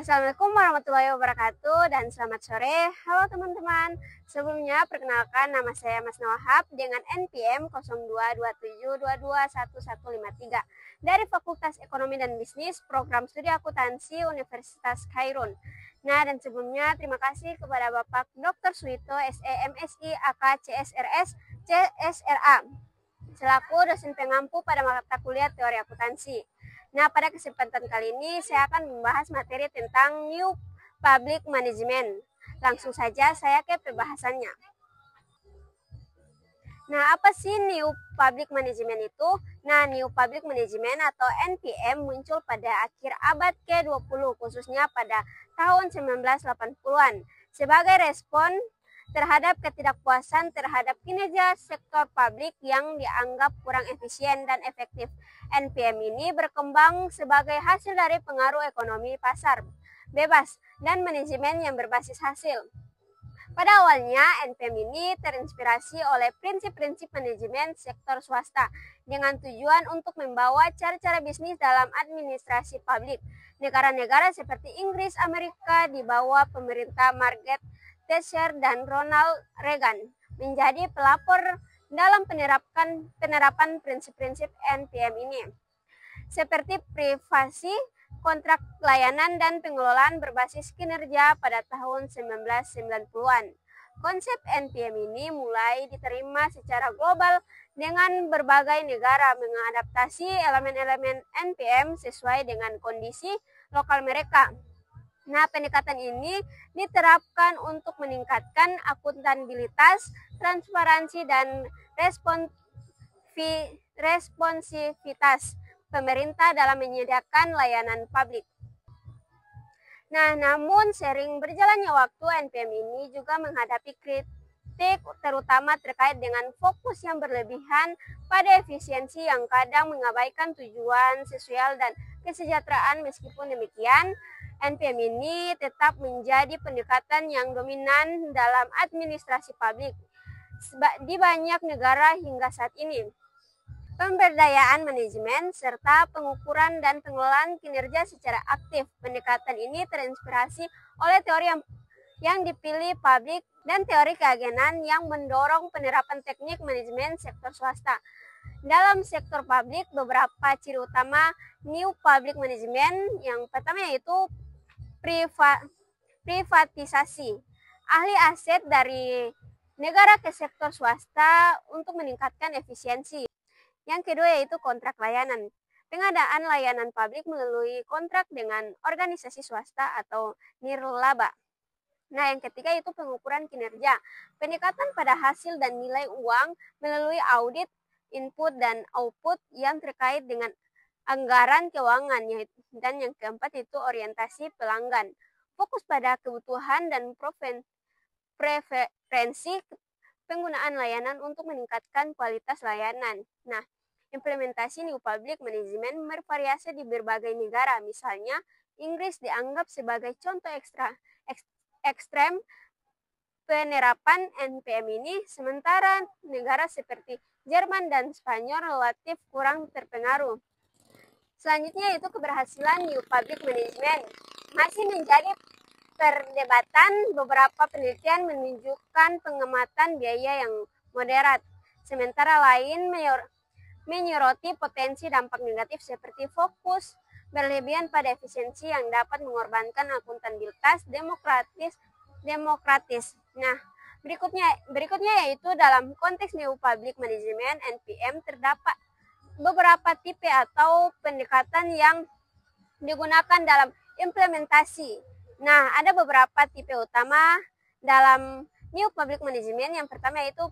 Assalamualaikum warahmatullahi wabarakatuh dan selamat sore. Halo teman-teman. Sebelumnya perkenalkan, nama saya Mas Nawahab dengan NPM 0227221153 dari Fakultas Ekonomi dan Bisnis Program Studi Akuntansi Universitas Khairun. Nah, dan sebelumnya terima kasih kepada Bapak Dr. Suito SEMSI AK CSRS CSRA selaku dosen pengampu pada mata kuliah Teori Akuntansi. Nah, pada kesempatan kali ini saya akan membahas materi tentang New Public Management. Langsung saja saya ke pembahasannya. Nah, apa sih New Public Management itu? Nah, New Public Management atau NPM muncul pada akhir abad ke-20, khususnya pada tahun 1980-an, sebagai respon terhadap ketidakpuasan terhadap kinerja sektor publik yang dianggap kurang efisien dan efektif. NPM ini berkembang sebagai hasil dari pengaruh ekonomi pasar bebas dan manajemen yang berbasis hasil. Pada awalnya, NPM ini terinspirasi oleh prinsip-prinsip manajemen sektor swasta dengan tujuan untuk membawa cara-cara bisnis dalam administrasi publik. Negara-negara seperti Inggris, Amerika di bawah pemerintah Margaret Thatcher dan Ronald Reagan menjadi pelopor dalam penerapan prinsip-prinsip NPM ini, seperti privasi, kontrak layanan, dan pengelolaan berbasis kinerja pada tahun 1990-an. Konsep NPM ini mulai diterima secara global dengan berbagai negara mengadaptasi elemen-elemen NPM sesuai dengan kondisi lokal mereka. Nah, pendekatan ini diterapkan untuk meningkatkan akuntabilitas, transparansi, dan responsivitas pemerintah dalam menyediakan layanan publik. Nah, namun sering berjalannya waktu, NPM ini juga menghadapi kritik terutama terkait dengan fokus yang berlebihan pada efisiensi yang kadang mengabaikan tujuan sosial dan kesejahteraan. Meskipun demikian, NPM ini tetap menjadi pendekatan yang dominan dalam administrasi publik di banyak negara hingga saat ini. Pemberdayaan manajemen serta pengukuran dan pengelolaan kinerja secara aktif. Pendekatan ini terinspirasi oleh teori yang dipilih publik dan teori keagenan yang mendorong penerapan teknik manajemen sektor swasta. Dalam sektor publik, beberapa ciri utama New Public Management yang pertama yaitu privatisasi alih aset dari negara ke sektor swasta untuk meningkatkan efisiensi. Yang kedua yaitu kontrak layanan. Pengadaan layanan publik melalui kontrak dengan organisasi swasta atau nirlaba. Nah, yang ketiga itu pengukuran kinerja. Pendekatan pada hasil dan nilai uang melalui audit, input dan output yang terkait dengan anggaran keuangan. Dan yang keempat itu orientasi pelanggan. Fokus pada kebutuhan dan preferensi penggunaan layanan untuk meningkatkan kualitas layanan. Nah, implementasi New Public Management bervariasi di berbagai negara. Misalnya, Inggris dianggap sebagai contoh ekstrem penerapan NPM ini, sementara negara seperti Jerman dan Spanyol relatif kurang terpengaruh. Selanjutnya itu keberhasilan New Public Management masih menjadi perdebatan. Beberapa penelitian menunjukkan pengamatan biaya yang moderat, sementara lain menyoroti potensi dampak negatif seperti fokus berlebihan pada efisiensi yang dapat mengorbankan akuntabilitas demokratis. Nah, berikutnya yaitu dalam konteks New Public Management NPM terdapat beberapa tipe atau pendekatan yang digunakan dalam implementasi. Nah, ada beberapa tipe utama dalam New Public Management. Yang pertama yaitu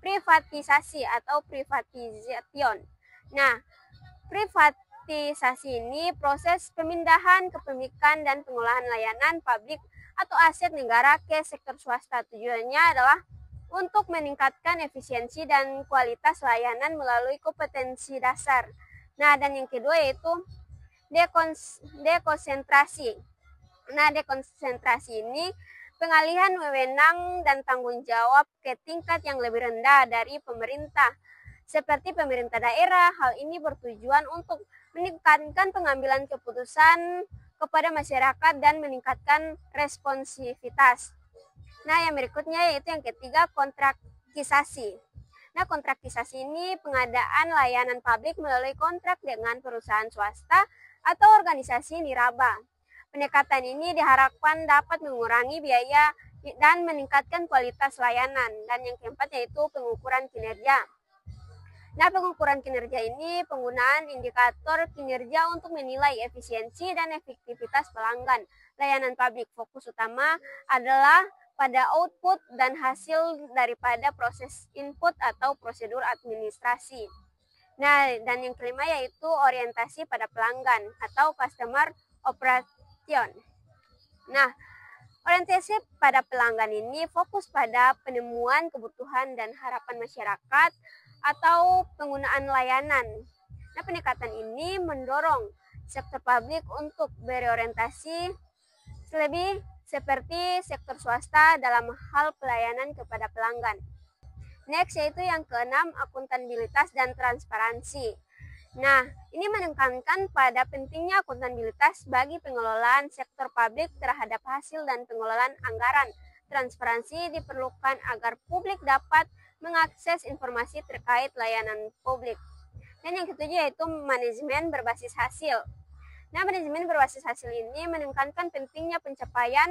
privatisasi atau privatization. Nah, privatisasi ini proses pemindahan kepemilikan dan pengolahan layanan publik atau aset negara ke sektor swasta. Tujuannya adalah untuk meningkatkan efisiensi dan kualitas layanan melalui kompetensi dasar. Nah, dan yang kedua yaitu dekonsentrasi. Nah, dekonsentrasi ini pengalihan wewenang dan tanggung jawab ke tingkat yang lebih rendah dari pemerintah, seperti pemerintah daerah. Hal ini bertujuan untuk meningkatkan pengambilan keputusan kepada masyarakat dan meningkatkan responsivitas. Nah, yang berikutnya yaitu yang ketiga, kontraktisasi. Nah, kontraktisasi ini pengadaan layanan publik melalui kontrak dengan perusahaan swasta atau organisasi niraba. Pendekatan ini diharapkan dapat mengurangi biaya dan meningkatkan kualitas layanan. Dan yang keempat yaitu pengukuran kinerja. Nah, pengukuran kinerja ini penggunaan indikator kinerja untuk menilai efisiensi dan efektivitas pelanggan layanan publik. Fokus utama adalah pada output dan hasil daripada proses input atau prosedur administrasi. Nah, dan yang kelima yaitu orientasi pada pelanggan atau customer operation. Nah, orientasi pada pelanggan ini fokus pada penemuan kebutuhan dan harapan masyarakat atau penggunaan layanan. Nah, pendekatan ini mendorong sektor publik untuk berorientasi lebih seperti sektor swasta dalam hal pelayanan kepada pelanggan. Next yaitu yang keenam, akuntabilitas dan transparansi. Nah, ini menekankan pada pentingnya akuntabilitas bagi pengelolaan sektor publik terhadap hasil dan pengelolaan anggaran. Transparansi diperlukan agar publik dapat mengakses informasi terkait layanan publik. Dan yang ketujuh yaitu manajemen berbasis hasil. Nah, manajemen berbasis hasil ini menekankan pentingnya pencapaian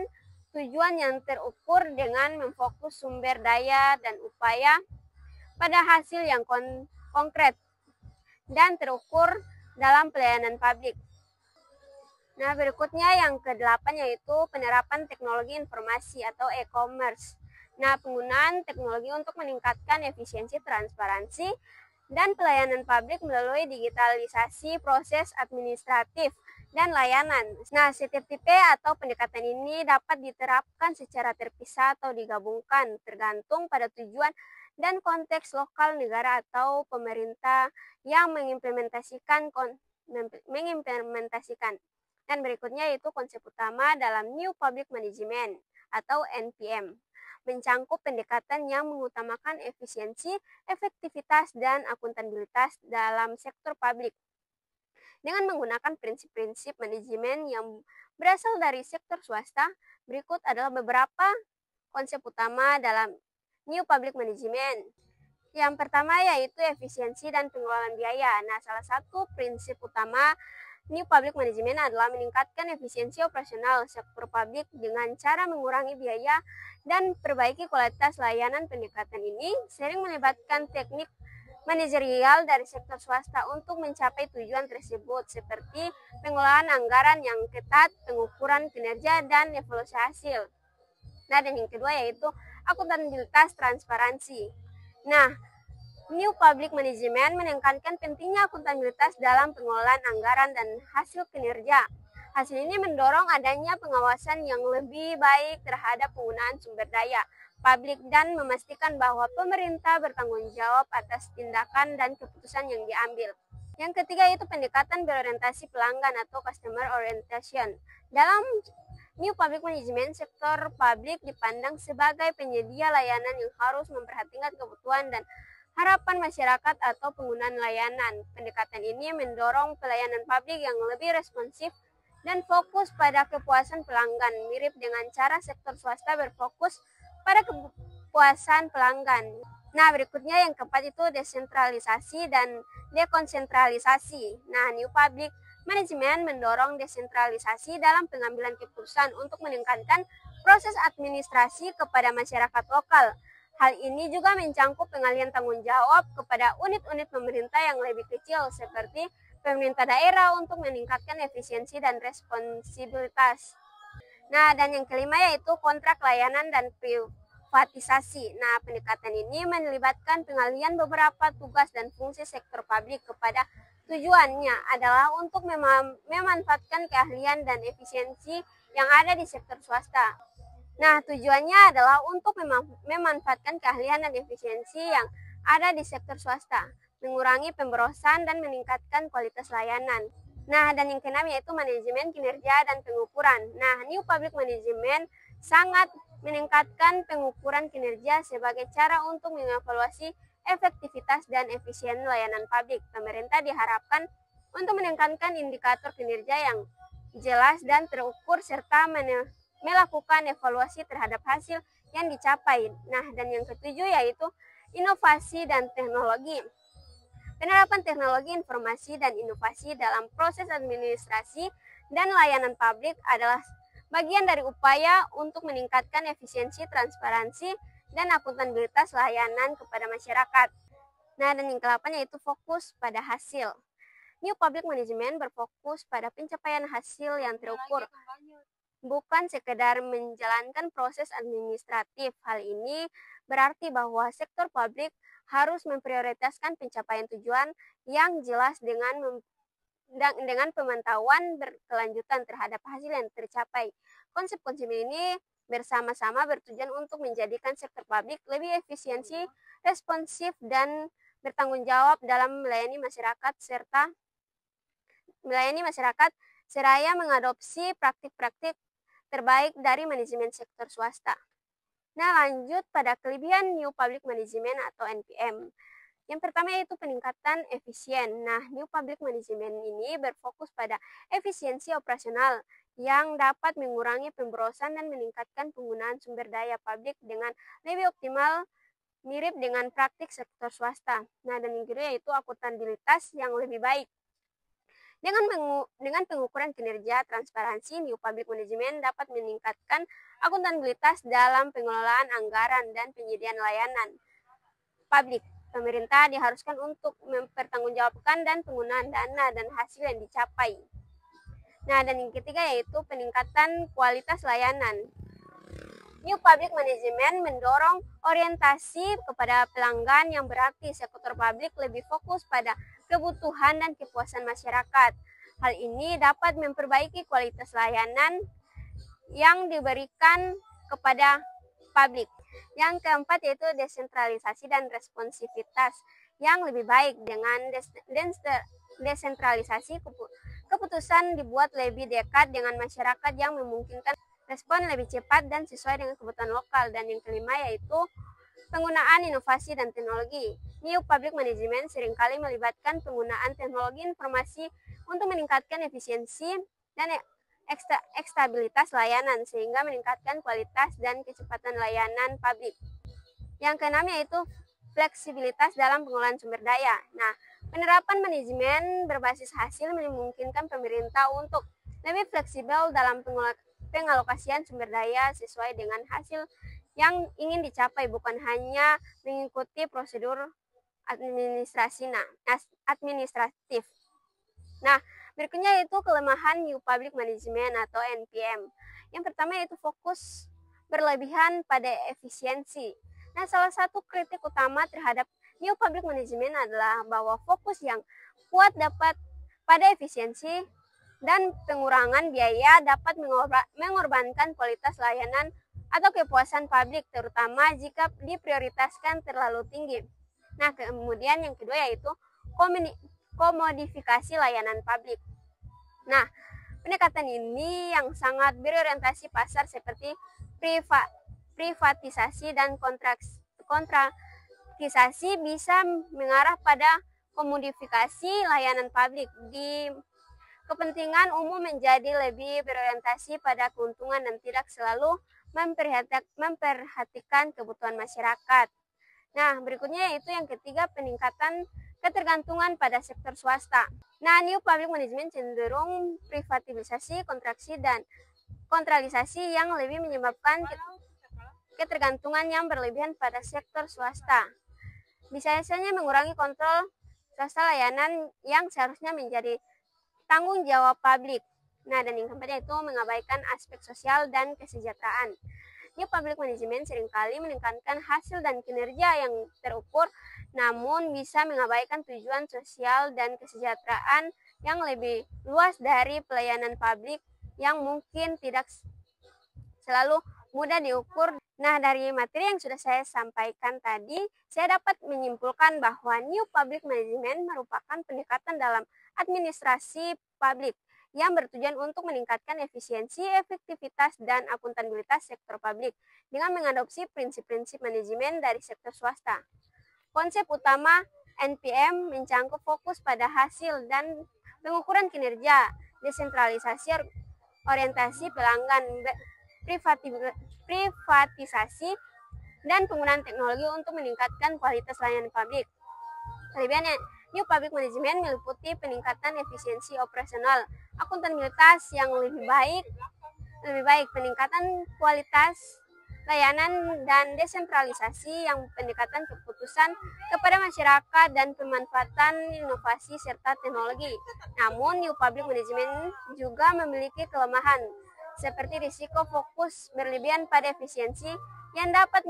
tujuan yang terukur dengan memfokus sumber daya dan upaya pada hasil yang konkret dan terukur dalam pelayanan publik. Nah, berikutnya yang ke-8 yaitu penerapan teknologi informasi atau e-commerce. Nah, penggunaan teknologi untuk meningkatkan efisiensi, transparansi, dan pelayanan publik melalui digitalisasi proses administratif dan layanan. Nah, setiap tipe atau pendekatan ini dapat diterapkan secara terpisah atau digabungkan tergantung pada tujuan dan konteks lokal negara atau pemerintah yang mengimplementasikan. Dan berikutnya yaitu konsep utama dalam New Public Management atau NPM. Mencangkup pendekatan yang mengutamakan efisiensi, efektivitas, dan akuntabilitas dalam sektor publik. Dengan menggunakan prinsip-prinsip manajemen yang berasal dari sektor swasta, berikut adalah beberapa konsep utama dalam New Public Management. Yang pertama yaitu efisiensi dan pengelolaan biaya. Nah, salah satu prinsip utama New Public Management adalah meningkatkan efisiensi operasional sektor publik dengan cara mengurangi biaya dan perbaiki kualitas layanan. Pendekatan ini sering melibatkan teknik manajerial dari sektor swasta untuk mencapai tujuan tersebut, seperti pengelolaan anggaran yang ketat, pengukuran kinerja, dan evaluasi hasil. Nah, dan yang kedua yaitu akuntabilitas transparansi. Nah, New Public Management menekankan pentingnya akuntabilitas dalam pengelolaan anggaran dan hasil kinerja. Hasil ini mendorong adanya pengawasan yang lebih baik terhadap penggunaan sumber daya publik dan memastikan bahwa pemerintah bertanggung jawab atas tindakan dan keputusan yang diambil. Yang ketiga yaitu pendekatan berorientasi pelanggan atau customer orientation. Dalam New Public Management, sektor publik dipandang sebagai penyedia layanan yang harus memperhatikan kebutuhan dan harapan masyarakat atau penggunaan layanan. Pendekatan ini mendorong pelayanan publik yang lebih responsif dan fokus pada kepuasan pelanggan, mirip dengan cara sektor swasta berfokus pada kepuasan pelanggan. Nah, berikutnya yang keempat itu desentralisasi dan dekonsentralisasi. Nah, New Public Management mendorong desentralisasi dalam pengambilan keputusan untuk meningkatkan proses administrasi kepada masyarakat lokal. Hal ini juga mencangkup pengalihan tanggung jawab kepada unit-unit pemerintah yang lebih kecil seperti pemerintah daerah untuk meningkatkan efisiensi dan responsibilitas. Nah, dan yang kelima yaitu kontrak layanan dan privatisasi. Nah, pendekatan ini melibatkan pengalihan beberapa tugas dan fungsi sektor publik kepada tujuannya adalah untuk memanfaatkan keahlian dan efisiensi yang ada di sektor swasta. Nah, tujuannya adalah untuk memanfaatkan keahlian dan efisiensi yang ada di sektor swasta, mengurangi pemborosan dan meningkatkan kualitas layanan. Nah, dan yang keenam yaitu manajemen kinerja dan pengukuran. Nah, New Public Management sangat meningkatkan pengukuran kinerja sebagai cara untuk mengevaluasi efektivitas dan efisien layanan publik. Pemerintah diharapkan untuk meningkatkan indikator kinerja yang jelas dan terukur serta melakukan evaluasi terhadap hasil yang dicapai. Nah, dan yang ketujuh yaitu inovasi dan teknologi. Penerapan teknologi informasi dan inovasi dalam proses administrasi dan layanan publik adalah bagian dari upaya untuk meningkatkan efisiensi, transparansi, dan akuntabilitas layanan kepada masyarakat. Nah, dan yang ke-8 yaitu fokus pada hasil. New Public Management berfokus pada pencapaian hasil yang terukur, bukan sekedar menjalankan proses administratif. Hal ini berarti bahwa sektor publik harus memprioritaskan pencapaian tujuan yang jelas dengan pemantauan berkelanjutan terhadap hasil yang tercapai. Konsep-konsep ini bersama-sama bertujuan untuk menjadikan sektor publik lebih efisiensi, responsif, dan bertanggung jawab dalam melayani masyarakat seraya mengadopsi praktik-praktik terbaik dari manajemen sektor swasta. Nah, lanjut pada kelebihan New Public Management atau NPM. Yang pertama yaitu peningkatan efisien. Nah, New Public Management ini berfokus pada efisiensi operasional yang dapat mengurangi pemborosan dan meningkatkan penggunaan sumber daya publik dengan lebih optimal, mirip dengan praktik sektor swasta. Nah, dan yang kedua yaitu akuntabilitas yang lebih baik. Dengan pengukuran kinerja transparansi, New Public Management dapat meningkatkan akuntabilitas dalam pengelolaan anggaran dan penyediaan layanan publik. Pemerintah diharuskan untuk mempertanggungjawabkan dan penggunaan dana dan hasil yang dicapai. Nah, dan yang ketiga yaitu peningkatan kualitas layanan. New Public Management mendorong orientasi kepada pelanggan yang berarti sektor publik lebih fokus pada kebutuhan dan kepuasan masyarakat. Hal ini dapat memperbaiki kualitas layanan yang diberikan kepada publik. Yang keempat yaitu desentralisasi dan responsivitas yang lebih baik. Dengan desentralisasi, keputusan dibuat lebih dekat dengan masyarakat yang memungkinkan respon lebih cepat dan sesuai dengan kebutuhan lokal. Dan yang kelima yaitu penggunaan inovasi dan teknologi. New Public Management seringkali melibatkan penggunaan teknologi informasi untuk meningkatkan efisiensi dan stabilitas layanan sehingga meningkatkan kualitas dan kecepatan layanan publik. Yang keenam yaitu fleksibilitas dalam pengelolaan sumber daya. Nah, penerapan manajemen berbasis hasil memungkinkan pemerintah untuk lebih fleksibel dalam pengalokasian sumber daya sesuai dengan hasil yang ingin dicapai, bukan hanya mengikuti prosedur administratif. Nah, berikutnya yaitu kelemahan New Public Management atau NPM. Yang pertama yaitu fokus berlebihan pada efisiensi. Nah, salah satu kritik utama terhadap New Public Management adalah bahwa fokus yang kuat dapat pada efisiensi dan pengurangan biaya dapat mengorbankan kualitas layanan atau kepuasan publik, terutama jika diprioritaskan terlalu tinggi. Nah, kemudian yang kedua yaitu komodifikasi layanan publik. Nah, pendekatan ini yang sangat berorientasi pasar seperti privatisasi dan kontraktisasi bisa mengarah pada komodifikasi layanan publik. Di kepentingan umum menjadi lebih berorientasi pada keuntungan dan tidak selalu memperhatikan kebutuhan masyarakat. Nah, berikutnya yaitu yang ketiga, peningkatan ketergantungan pada sektor swasta. Nah, New Public Management cenderung privatisasi, kontraksi, dan kontralisasi yang lebih menyebabkan ketergantungan yang berlebihan pada sektor swasta. Bisa saja mengurangi kontrol swasta layanan yang seharusnya menjadi tanggung jawab publik. Nah, dan yang keempat yaitu mengabaikan aspek sosial dan kesejahteraan. New Public Management seringkali meningkatkan hasil dan kinerja yang terukur, namun bisa mengabaikan tujuan sosial dan kesejahteraan yang lebih luas dari pelayanan publik yang mungkin tidak selalu mudah diukur. Nah, dari materi yang sudah saya sampaikan tadi, saya dapat menyimpulkan bahwa New Public Management merupakan pendekatan dalam administrasi publik yang bertujuan untuk meningkatkan efisiensi, efektivitas, dan akuntabilitas sektor publik dengan mengadopsi prinsip-prinsip manajemen dari sektor swasta. Konsep utama NPM mencangkup fokus pada hasil dan pengukuran kinerja, desentralisasi orientasi pelanggan, privatisasi, dan penggunaan teknologi untuk meningkatkan kualitas layanan publik. Kelebihan New Public Management meliputi peningkatan efisiensi operasional, akuntabilitas yang lebih baik, peningkatan kualitas layanan, dan desentralisasi yang pendekatan keputusan kepada masyarakat dan pemanfaatan inovasi serta teknologi. Namun, New Public Management juga memiliki kelemahan, seperti risiko fokus berlebihan pada efisiensi yang dapat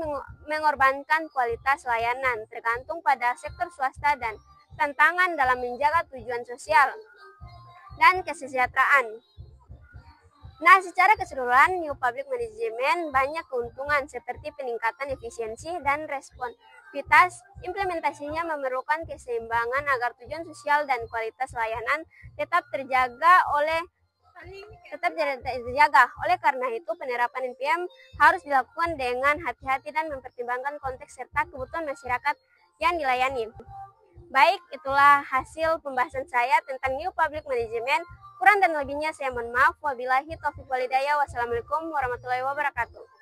mengorbankan kualitas layanan tergantung pada sektor swasta dan tantangan dalam menjaga tujuan sosial dan kesejahteraan. Nah, secara keseluruhan, New Public Management banyak keuntungan seperti peningkatan efisiensi dan responsivitas. Implementasinya memerlukan keseimbangan agar tujuan sosial dan kualitas layanan tetap terjaga. Oleh karena itu, penerapan NPM harus dilakukan dengan hati-hati dan mempertimbangkan konteks serta kebutuhan masyarakat yang dilayani. Baik, itulah hasil pembahasan saya tentang New Public Management. Kurang dan lebihnya saya mohon maaf. Wabillahi taufiq wal hidayah. Wassalamualaikum warahmatullahi wabarakatuh.